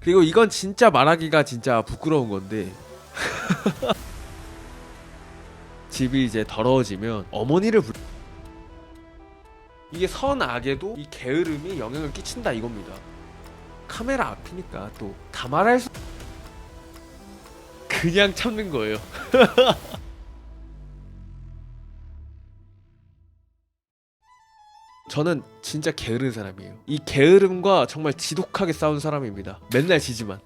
그리고 이건 진짜 말하기가 진짜 부끄러운 건데 집이 이제 더러워지면 어머니를 이게 선악에도 이 게으름이 영향을 끼친다 이겁니다. 카메라 앞이니까 또 다 말할 수 그냥 참는 거예요. 저는 진짜 게으른 사람이에요. 이 게으름과 정말 지독하게 싸운 사람입니다. 맨날 지지만.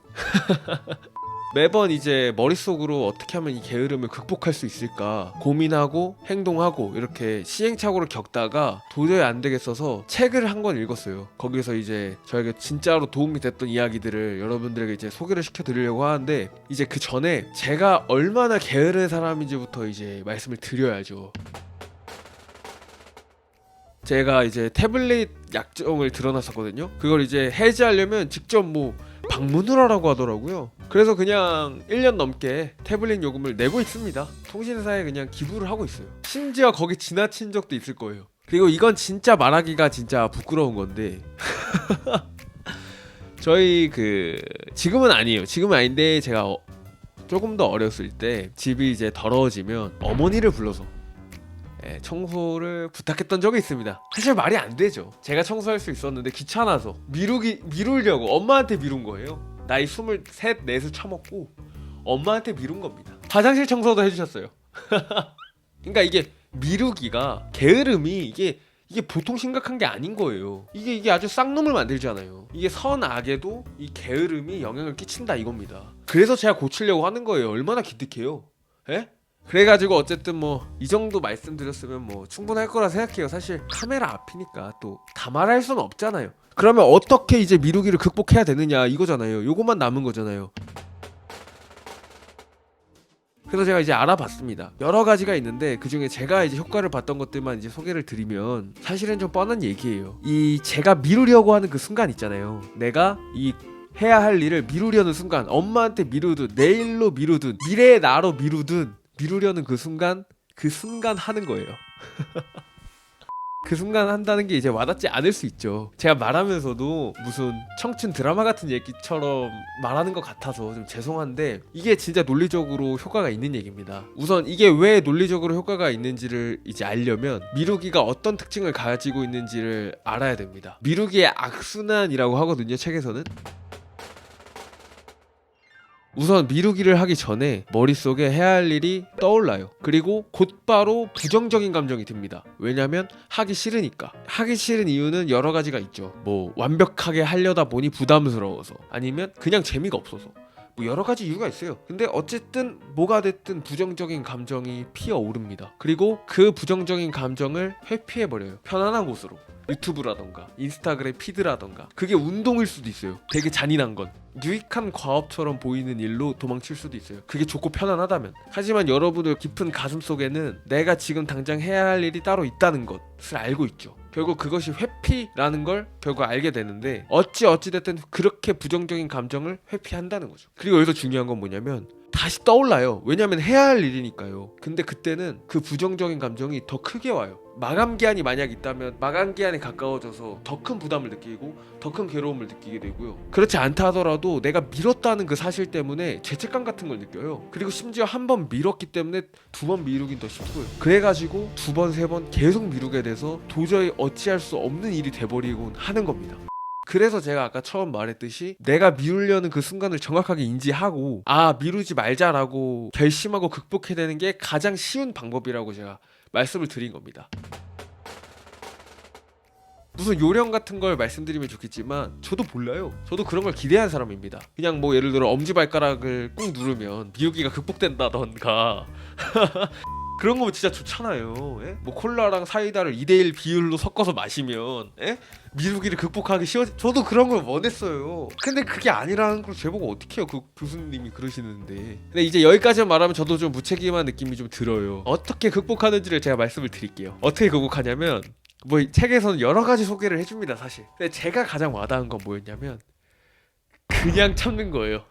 매번 이제 머릿속으로 어떻게 하면 이 게으름을 극복할 수 있을까 고민하고 행동하고 이렇게 시행착오를 겪다가 도저히 안 되겠어서 책을 한 권 읽었어요. 거기서 이제 저에게 진짜로 도움이 됐던 이야기들을 여러분들에게 이제 소개를 시켜드리려고 하는데, 이제 그 전에 제가 얼마나 게으른 사람인지부터 이제 말씀을 드려야죠. 제가 이제 태블릿 약정을 들어놨었거든요. 그걸 이제 해지하려면 직접 뭐 방문을 하라고 하더라고요. 그래서 그냥 1년 넘게 태블릿 요금을 내고 있습니다. 통신사에 그냥 기부를 하고 있어요. 심지어 거기 지나친 적도 있을 거예요. 그리고 이건 진짜 말하기가 진짜 부끄러운 건데 저희 지금은 아니에요. 지금은 아닌데 제가 조금 더 어렸을 때 집이 이제 더러워지면 어머니를 불러서 청소를 부탁했던 적이 있습니다. 사실 말이 안 되죠. 제가 청소할 수 있었는데 귀찮아서 미루려고 엄마한테 미룬 거예요. 나이 23, 4을 처먹고 엄마한테 미룬 겁니다. 화장실 청소도 해주셨어요. 그러니까 이게 미루기가, 게으름이 이게 보통 심각한 게 아닌 거예요. 이게 아주 쌍놈을 만들잖아요. 이게 선악에도 이 게으름이 영향을 끼친다 이겁니다. 그래서 제가 고치려고 하는 거예요. 얼마나 기특해요. 에? 그래가지고 어쨌든 뭐 이 정도 말씀드렸으면 뭐 충분할 거라 생각해요. 사실 카메라 앞이니까 또 다 말할 수는 없잖아요. 그러면 어떻게 이제 미루기를 극복해야 되느냐 이거잖아요. 요것만 남은 거잖아요. 그래서 제가 이제 알아봤습니다. 여러 가지가 있는데 그 중에 제가 이제 효과를 봤던 것들만 이제 소개를 드리면, 사실은 좀 뻔한 얘기예요. 이 제가 미루려고 하는 그 순간 있잖아요. 내가 이 해야 할 일을 미루려는 순간, 엄마한테 미루든 내일로 미루든 미래의 나로 미루려는 그 순간 하는 거예요. 그 순간 한다는 게 이제 와닿지 않을 수 있죠. 제가 말하면서도 무슨 청춘 드라마 같은 얘기처럼 말하는 것 같아서 좀 죄송한데, 이게 진짜 논리적으로 효과가 있는 얘기입니다. 우선 이게 왜 논리적으로 효과가 있는지를 이제 알려면 미루기가 어떤 특징을 가지고 있는지를 알아야 됩니다. 미루기의 악순환이라고 하거든요, 책에서는. 우선 미루기를 하기 전에 머릿속에 해야 할 일이 떠올라요. 그리고 곧바로 부정적인 감정이 듭니다. 왜냐면 하기 싫으니까. 하기 싫은 이유는 여러 가지가 있죠. 뭐 완벽하게 하려다 보니 부담스러워서, 아니면 그냥 재미가 없어서, 뭐 여러 가지 이유가 있어요. 근데 어쨌든 뭐가 됐든 부정적인 감정이 피어오릅니다. 그리고 그 부정적인 감정을 회피해버려요. 편안한 곳으로. 유튜브라던가 인스타그램 피드라던가. 그게 운동일 수도 있어요. 되게 잔인한 건 유익한 과업처럼 보이는 일로 도망칠 수도 있어요. 그게 좋고 편안하다면. 하지만 여러분의 깊은 가슴속에는 내가 지금 당장 해야 할 일이 따로 있다는 것을 알고 있죠. 결국 그것이 회피라는 걸 결국 알게 되는데, 어찌됐든 그렇게 부정적인 감정을 회피한다는 거죠. 그리고 여기서 중요한 건 뭐냐면 다시 떠올라요. 왜냐면 해야 할 일이니까요. 근데 그때는 그 부정적인 감정이 더 크게 와요. 마감 기한이 만약 있다면 마감 기한에 가까워져서 더 큰 부담을 느끼고 더 큰 괴로움을 느끼게 되고요. 그렇지 않다 하더라도 내가 미뤘다는 그 사실 때문에 죄책감 같은 걸 느껴요. 그리고 심지어 한 번 미뤘기 때문에 두 번 미루긴 더 쉽고요. 그래가지고 두 번, 세 번 계속 미루게 돼서 도저히 어찌할 수 없는 일이 돼버리곤 하는 겁니다. 그래서 제가 아까 처음 말했듯이 내가 미루려는 그 순간을 정확하게 인지하고 미루지 말자라고 결심하고 극복해내는 게 가장 쉬운 방법이라고 제가 말씀을 드린 겁니다. 무슨 요령 같은 걸 말씀드리면 좋겠지만 저도 몰라요. 저도 그런 걸 기대한 사람입니다. 그냥 뭐 예를 들어 엄지발가락을 꾹 누르면 미루기가 극복된다던가 그런 거면 진짜 좋잖아요. 예? 뭐 콜라랑 사이다를 2대1 비율로 섞어서 마시면 미루기를 극복하기 저도 그런 걸 원했어요. 근데 그게 아니라는 걸 제보고 어떻게 해요. 그 교수님이 그러시는데. 근데 이제 여기까지만 말하면 저도 좀 무책임한 느낌이 좀 들어요. 어떻게 극복하는지를 제가 말씀을 드릴게요. 어떻게 극복하냐면, 뭐 책에서는 여러 가지 소개를 해줍니다 사실. 근데 제가 가장 와닿은 건 뭐였냐면 그냥 참는 거예요.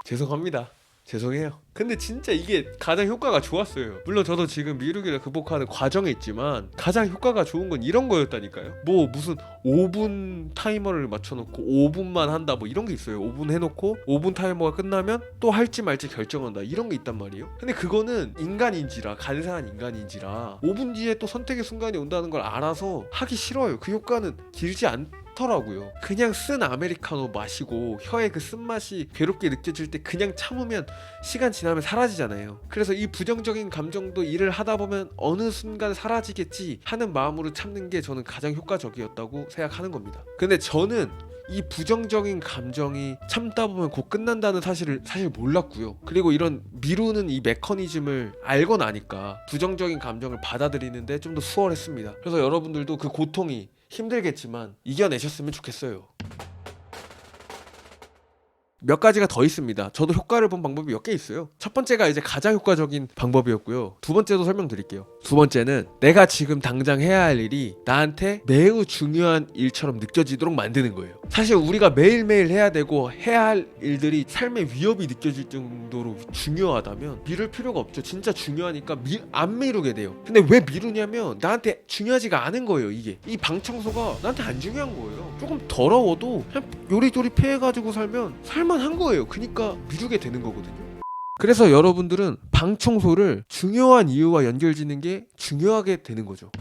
죄송합니다. 죄송해요. 근데 진짜 이게 가장 효과가 좋았어요. 물론 저도 지금 미루기를 극복하는 과정에 있지만 가장 효과가 좋은 건 이런 거였다니까요. 뭐 무슨 5분 타이머를 맞춰놓고 5분만 한다 뭐 이런 게 있어요. 5분 해놓고 5분 타이머가 끝나면 또 할지 말지 결정한다 이런 게 있단 말이에요. 근데 그거는 인간인지라 간사한 인간인지라 5분 뒤에 또 선택의 순간이 온다는 걸 알아서 하기 싫어요. 그 효과는 길지 않더라고요. 그냥 쓴 아메리카노 마시고 혀에 그 쓴맛이 괴롭게 느껴질 때 그냥 참으면 시간 지나면 사라지잖아요. 그래서 이 부정적인 감정도 일을 하다 보면 어느 순간 사라지겠지 하는 마음으로 참는 게 저는 가장 효과적이었다고 생각하는 겁니다. 근데 저는 이 부정적인 감정이 참다 보면 곧 끝난다는 사실을 사실 몰랐고요. 그리고 이런 미루는 이 메커니즘을 알고 나니까 부정적인 감정을 받아들이는데 좀 더 수월했습니다. 그래서 여러분들도 그 고통이 힘들겠지만 이겨내셨으면 좋겠어요. 몇 가지가 더 있습니다. 저도 효과를 본 방법이 몇 개 있어요. 첫 번째가 이제 가장 효과적인 방법이었고요. 두 번째도 설명드릴게요. 두 번째는 내가 지금 당장 해야 할 일이 나한테 매우 중요한 일처럼 느껴지도록 만드는 거예요. 사실 우리가 매일매일 해야 되고 해야 할 일들이 삶의 위협이 느껴질 정도로 중요하다면 미룰 필요가 없죠. 진짜 중요하니까 안 미루게 돼요. 근데 왜 미루냐면 나한테 중요하지가 않은 거예요. 이게 이 방 청소가 나한테 안 중요한 거예요. 조금 더러워도 그냥 요리조리 피해가지고 살면 한 거예요. 그러니까 미루게 되는 거거든요. 그래서 여러분들은 방 청소를 중요한 이유와 연결짓는 게 중요하게 되는 거죠.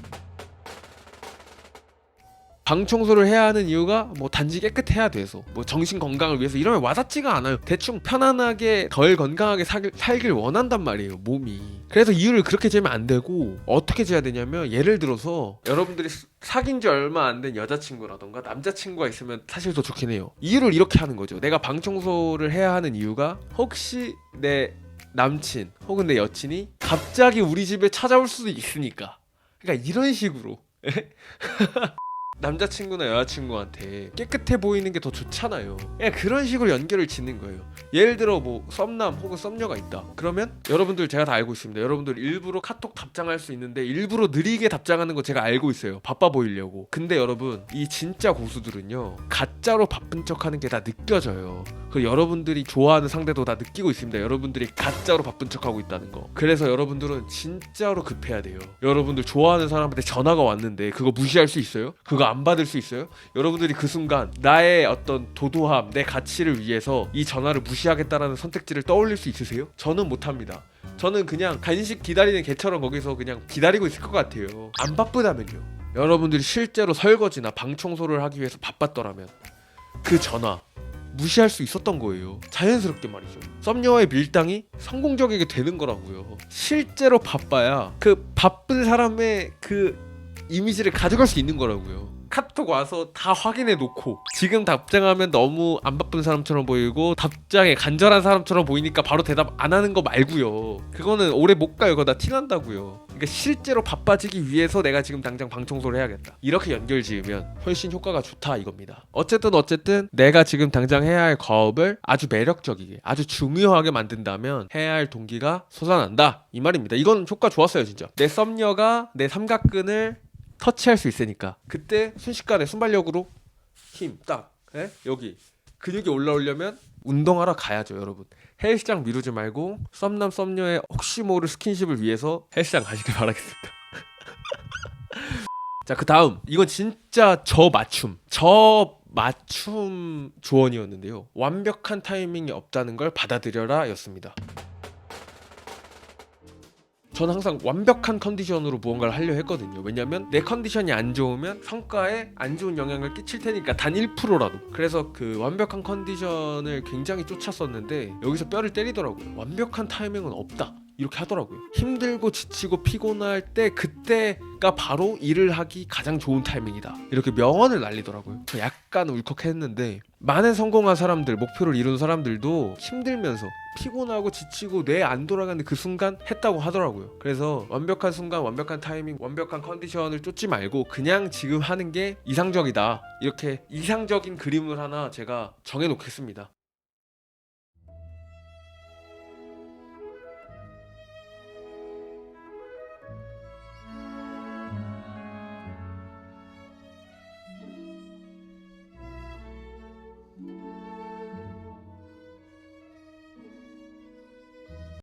방 청소를 해야 하는 이유가 뭐 단지 깨끗해야 돼서 뭐 정신 건강을 위해서 이러면 와닿지가 않아요. 대충 편안하게 덜 건강하게 살길 원한단 말이에요, 몸이. 그래서 이유를 그렇게 재면 안 되고 어떻게 재야 되냐면 예를 들어서 여러분들이 사귄 지 얼마 안 된 여자친구라던가 남자친구가 있으면 사실 더 좋긴 해요. 이유를 이렇게 하는 거죠. 내가 방 청소를 해야 하는 이유가 혹시 내 남친 혹은 내 여친이 갑자기 우리 집에 찾아올 수도 있으니까. 그러니까 이런 식으로 남자친구나 여자친구한테 깨끗해 보이는 게 더 좋잖아요. 그냥 그런 식으로 연결을 짓는 거예요. 예를 들어 뭐 썸남 혹은 썸녀가 있다. 그러면 여러분들 제가 다 알고 있습니다. 여러분들 일부러 카톡 답장할 수 있는데 일부러 느리게 답장하는 거 제가 알고 있어요. 바빠 보이려고. 근데 여러분 이 진짜 고수들은요 가짜로 바쁜 척하는 게 다 느껴져요. 그 여러분들이 좋아하는 상대도 다 느끼고 있습니다. 여러분들이 가짜로 바쁜 척하고 있다는 거. 그래서 여러분들은 진짜로 급해야 돼요. 여러분들 좋아하는 사람한테 전화가 왔는데 그거 무시할 수 있어요? 그거 안 받을 수 있어요? 여러분들이 그 순간 나의 어떤 도도함, 내 가치를 위해서 이 전화를 무시하겠다라는 선택지를 떠올릴 수 있으세요? 저는 못합니다. 저는 그냥 간식 기다리는 개처럼 거기서 그냥 기다리고 있을 것 같아요. 안 바쁘다면요. 여러분들이 실제로 설거지나 방 청소를 하기 위해서 바빴더라면 그 전화 무시할 수 있었던 거예요. 자연스럽게 말이죠. 썸녀와의 밀당이 성공적이게 되는 거라고요. 실제로 바빠야 그 바쁜 사람의 그 이미지를 가져갈 수 있는 거라고요. 카톡 와서 다 확인해 놓고 지금 답장하면 너무 안 바쁜 사람처럼 보이고 답장에 간절한 사람처럼 보이니까 바로 대답 안 하는 거 말고요. 그거는 오래 못 가요. 그거 다 티난다고요. 그러니까 실제로 바빠지기 위해서 내가 지금 당장 방 청소를 해야겠다. 이렇게 연결 지으면 훨씬 효과가 좋다 이겁니다. 어쨌든 내가 지금 당장 해야 할 과업을 아주 매력적이게 아주 중요하게 만든다면 해야 할 동기가 솟아난다 이 말입니다. 이건 효과 좋았어요 진짜. 내 썸녀가 내 삼각근을 터치할 수 있으니까 그때 순식간에 순발력으로 힘 딱 여기 근육이 올라오려면 운동하러 가야죠 여러분. 헬스장 미루지 말고 썸남 썸녀의 혹시 모를 스킨십을 위해서 헬스장 가시길 바라겠습니다. 자, 그 다음 이건 진짜 저 맞춤 조언이었는데요. 완벽한 타이밍이 없다는 걸 받아들여라 였습니다. 저는 항상 완벽한 컨디션으로 무언가를 하려 했거든요. 왜냐면 내 컨디션이 안 좋으면 성과에 안 좋은 영향을 끼칠 테니까 단 1%라도. 그래서 그 완벽한 컨디션을 굉장히 쫓았었는데 여기서 뼈를 때리더라고요. 완벽한 타이밍은 없다 이렇게 하더라고요. 힘들고 지치고 피곤할 때 그때가 바로 일을 하기 가장 좋은 타이밍이다 이렇게 명언을 날리더라고요. 저 약간 울컥했는데 많은 성공한 사람들, 목표를 이룬 사람들도 힘들면서 피곤하고 지치고 뇌 안 돌아가는 그 순간 했다고 하더라고요. 그래서 완벽한 순간, 완벽한 타이밍, 완벽한 컨디션을 쫓지 말고 그냥 지금 하는 게 이상적이다. 이렇게 이상적인 그림을 하나 제가 정해놓겠습니다.